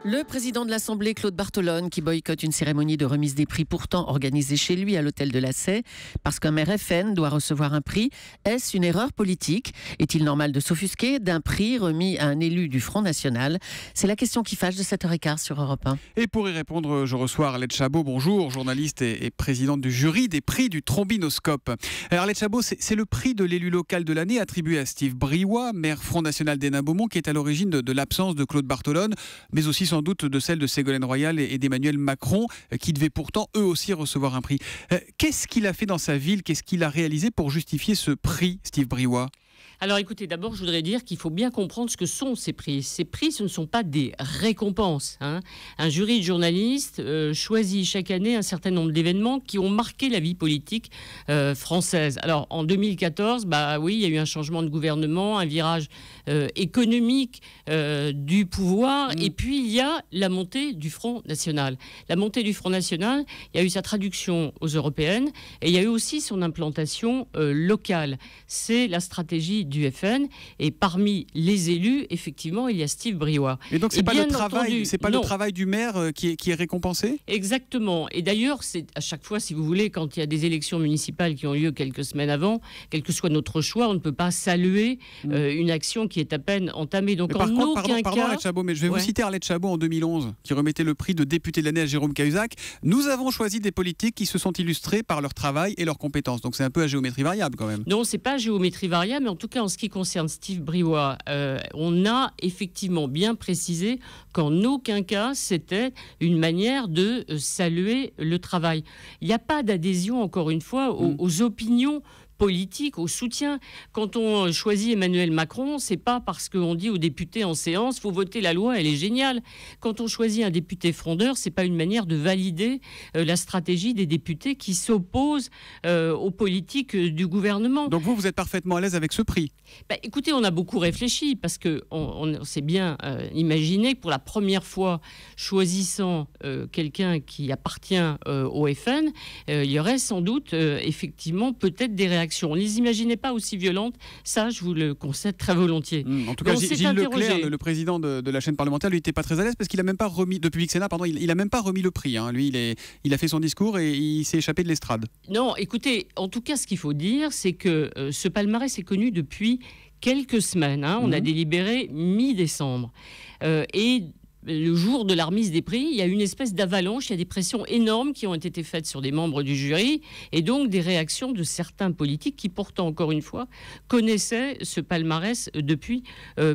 Le président de l'Assemblée, Claude Barthelone, qui boycotte une cérémonie de remise des prix pourtant organisée chez lui à l'hôtel de la Sey, parce qu'un maire FN doit recevoir un prix. Est-ce une erreur politique? Est-il normal de s'offusquer d'un prix remis à un élu du Front National? C'est la question qui fâche de 7h15 sur Europe 1. Et pour y répondre, je reçois Arlette Chabot. Bonjour, journaliste et présidente du jury des prix du Trombinoscope. Arlette Chabot, c'est le prix de l'élu local de l'année attribué à Steve Briouat, maire Front National d'Hénin-Beaumont, qui est à l'origine de l'absence de Claude Barthelone, mais aussi sans doute de celle de Ségolène Royal et d'Emmanuel Macron, qui devaient pourtant eux aussi recevoir un prix. Qu'est-ce qu'il a fait dans sa ville? Qu'est-ce qu'il a réalisé pour justifier ce prix, Steve Briouat? Alors écoutez, d'abord je voudrais dire qu'il faut bien comprendre ce que sont ces prix. Ces prix, ce ne sont pas des récompenses. Un jury de journalistes choisit chaque année un certain nombre d'événements qui ont marqué la vie politique française. Alors en 2014, oui, il y a eu un changement de gouvernement, un virage économique du pouvoir, et puis il y a la montée du Front National. La montée du Front National, il y a eu sa traduction aux européennes, et il y a eu aussi son implantation locale. C'est la stratégie du FN, et parmi les élus, effectivement, il y a Steve Briouat. Et donc c'est pas le travail du maire qui est récompensé? Exactement. Et d'ailleurs, c'est à chaque fois, si vous voulez, quand il y a des élections municipales qui ont lieu quelques semaines avant, quel que soit notre choix, on ne peut pas saluer une action qui est à peine entamée. Donc pardon Arlette Chabot, mais je vais vous citer Arlette Chabot en 2011, qui remettait le prix de député de l'année à Jérôme Cahuzac. Nous avons choisi des politiques qui se sont illustrés par leur travail et leurs compétences. Donc c'est un peu à géométrie variable quand même. Non, c'est pas à géométrie variable, mais en tout cas en ce qui concerne Steve Briouat, on a effectivement bien précisé qu'en aucun cas c'était une manière de saluer le travail. Il n'y a pas d'adhésion, encore une fois, aux opinions politique, au soutien. Quand on choisit Emmanuel Macron, c'est pas parce qu'on dit aux députés en séance, faut voter la loi, elle est géniale. Quand on choisit un député frondeur, c'est pas une manière de valider la stratégie des députés qui s'opposent aux politiques du gouvernement. Donc vous êtes parfaitement à l'aise avec ce prix? Écoutez, on a beaucoup réfléchi parce que on s'est bien imaginé que pour la première fois, choisissant quelqu'un qui appartient au FN, il y aurait sans doute effectivement peut-être des réactions. On ne les imaginait pas aussi violentes, ça je vous le concède très volontiers. En tout cas, Gilles Leclerc, le président de la chaîne parlementaire, lui n'était pas très à l'aise parce qu'il n'a même pas remis, de Public Sénat, pardon, il n'a même pas remis le prix. Lui, il a fait son discours et il s'est échappé de l'estrade. Non, écoutez, en tout cas, ce qu'il faut dire, c'est que ce palmarès est connu depuis quelques semaines. On a délibéré mi-décembre. Et le jour de la remise des prix, il y a une espèce d'avalanche, il y a des pressions énormes qui ont été faites sur des membres du jury et donc des réactions de certains politiques qui pourtant, encore une fois, connaissaient ce palmarès depuis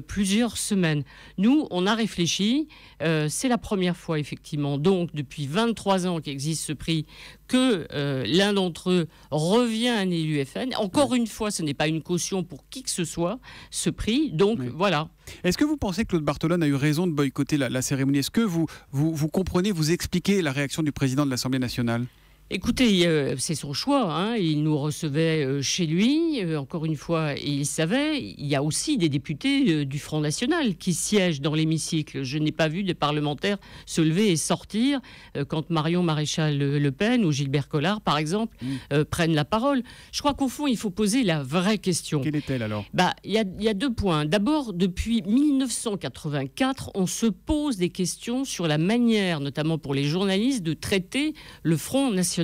plusieurs semaines. Nous, on a réfléchi, c'est la première fois effectivement, donc depuis 23 ans qu'existe ce prix, que l'un d'entre eux revient à un élu FN. Encore une fois, ce n'est pas une caution pour qui que ce soit, ce prix, donc voilà. Est-ce que vous pensez que Claude Barthelone a eu raison de boycotter la cérémonie? Est-ce que vous comprenez, vous expliquez la réaction du président de l'Assemblée nationale? Écoutez, c'est son choix. Il nous recevait chez lui. Encore une fois, il savait. Il y a aussi des députés du Front National qui siègent dans l'hémicycle. Je n'ai pas vu de parlementaires se lever et sortir quand Marion Maréchal Le Pen ou Gilbert Collard, par exemple, prennent la parole. Je crois qu'au fond, il faut poser la vraie question. Quelle est-elle alors? Il y a 2 points. D'abord, depuis 1984, on se pose des questions sur la manière, notamment pour les journalistes, de traiter le Front National.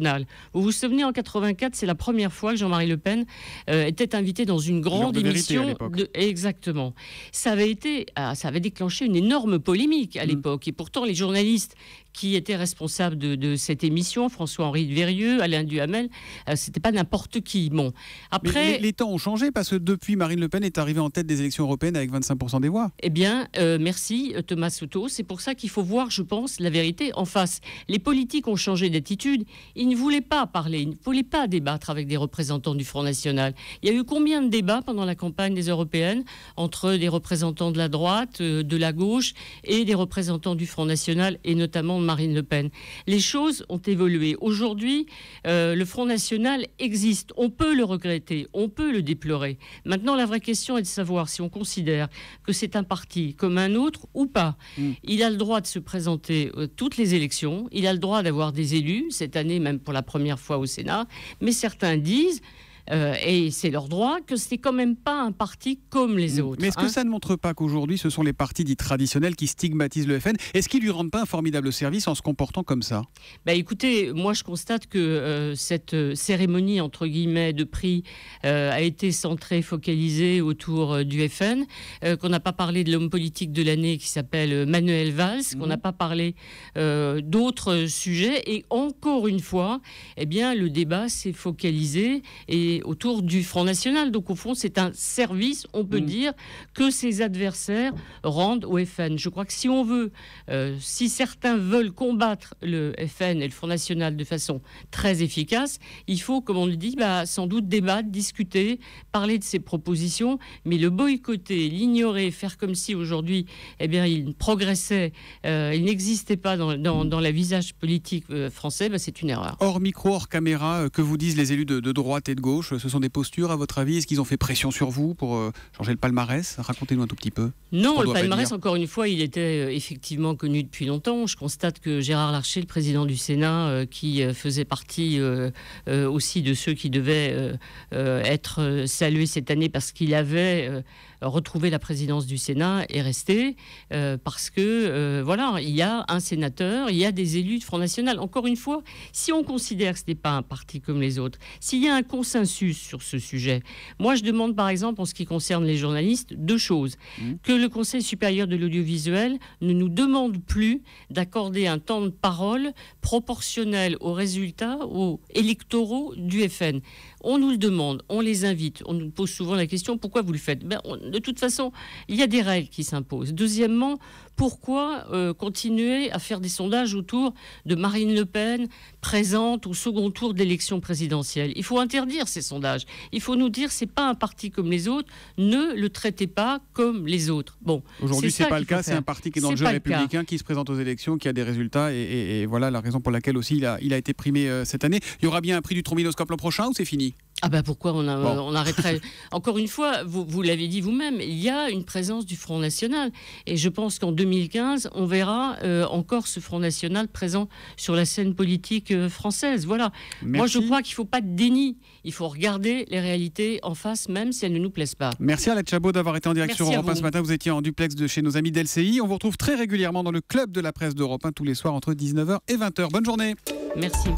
Vous vous souvenez, en 84, c'est la première fois que Jean-Marie Le Pen était invité dans une grande émission. Exactement. Ça avait déclenché une énorme polémique à l'époque. Et pourtant, les journalistes qui étaient responsables de cette émission, François-Henri de Vérieux, Alain Duhamel, c'était pas n'importe qui. Bon, après, mais les temps ont changé parce que depuis, Marine Le Pen est arrivée en tête des élections européennes avec 25% des voix. Eh bien, merci Thomas Soto. C'est pour ça qu'il faut voir, je pense, la vérité en face. Les politiques ont changé d'attitude. Ils ne voulaient pas parler, ils ne voulaient pas débattre avec des représentants du Front National. Il y a eu combien de débats pendant la campagne des européennes entre des représentants de la droite, de la gauche et des représentants du Front National et notamment Marine Le Pen. Les choses ont évolué. Aujourd'hui, le Front National existe. On peut le regretter, on peut le déplorer. Maintenant, la vraie question est de savoir si on considère que c'est un parti comme un autre ou pas. Il a le droit de se présenter toutes les élections. Il a le droit d'avoir des élus, cette année même pour la première fois au Sénat. Mais certains disent et c'est leur droit, que c'est quand même pas un parti comme les autres. Mais est-ce que ça ne montre pas qu'aujourd'hui, ce sont les partis dits traditionnels qui stigmatisent le FN? Est-ce qu'ils lui rendent pas un formidable service en se comportant comme ça? Écoutez, moi je constate que cette cérémonie, entre guillemets, de prix a été centrée, focalisée autour du FN, qu'on n'a pas parlé de l'homme politique de l'année qui s'appelle Manuel Valls, qu'on n'a pas parlé d'autres sujets, et encore une fois, eh bien, le débat s'est focalisé autour du Front National. Donc au fond, c'est un service, on peut dire, que ses adversaires rendent au FN. Je crois que si on veut, si certains veulent combattre le FN et le Front National de façon très efficace, il faut, comme on le dit, sans doute débattre, discuter, parler de ses propositions, mais le boycotter, l'ignorer, faire comme si aujourd'hui, eh bien, il progressait, il n'existait pas dans la visage politique français, c'est une erreur. Hors micro, hors caméra, que vous disent les élus de droite et de gauche? Ce sont des postures, à votre avis? Est-ce qu'ils ont fait pression sur vous pour changer le palmarès? Racontez-nous un tout petit peu. Non, le palmarès, encore une fois, il était effectivement connu depuis longtemps. Je constate que Gérard Larcher, le président du Sénat, qui faisait partie aussi de ceux qui devaient être salués cette année parce qu'il avait retrouvé la présidence du Sénat, est resté parce que, voilà, il y a un sénateur, il y a des élus du Front National. Encore une fois, si on considère que ce n'est pas un parti comme les autres, s'il y a un consensus sur ce sujet, moi je demande par exemple, en ce qui concerne les journalistes, deux choses. Que le Conseil supérieur de l'audiovisuel ne nous demande plus d'accorder un temps de parole proportionnel aux résultats, aux électoraux du FN. On nous le demande, on les invite, on nous pose souvent la question, pourquoi vous le faites? De toute façon, il y a des règles qui s'imposent. Deuxièmement, pourquoi continuer à faire des sondages autour de Marine Le Pen présente au second tour d'élection présidentielle? Il faut interdire ces sondages. Il faut nous dire, c'est pas un parti comme les autres, ne le traitez pas comme les autres. Bon, aujourd'hui, c'est pas le cas. C'est un parti qui est dans le jeu républicain, qui se présente aux élections, qui a des résultats, et voilà la raison pour laquelle aussi il a été primé cette année. Il y aura bien un prix du Trombinoscope l'an prochain, ou c'est fini? Pourquoi on arrêterait? Encore une fois, vous l'avez dit vous-même, il y a une présence du Front National. Et je pense qu'en 2015, on verra encore ce Front National présent sur la scène politique française. Voilà. Merci. Moi, je crois qu'il ne faut pas de déni. Il faut regarder les réalités en face, même si elles ne nous plaisent pas. Merci Arlette Chabot d'avoir été en direct Merci sur Europe 1 ce matin. Vous étiez en duplex de chez nos amis d'LCI. On vous retrouve très régulièrement dans le club de la presse d'Europe 1 tous les soirs entre 19h et 20h. Bonne journée. Merci.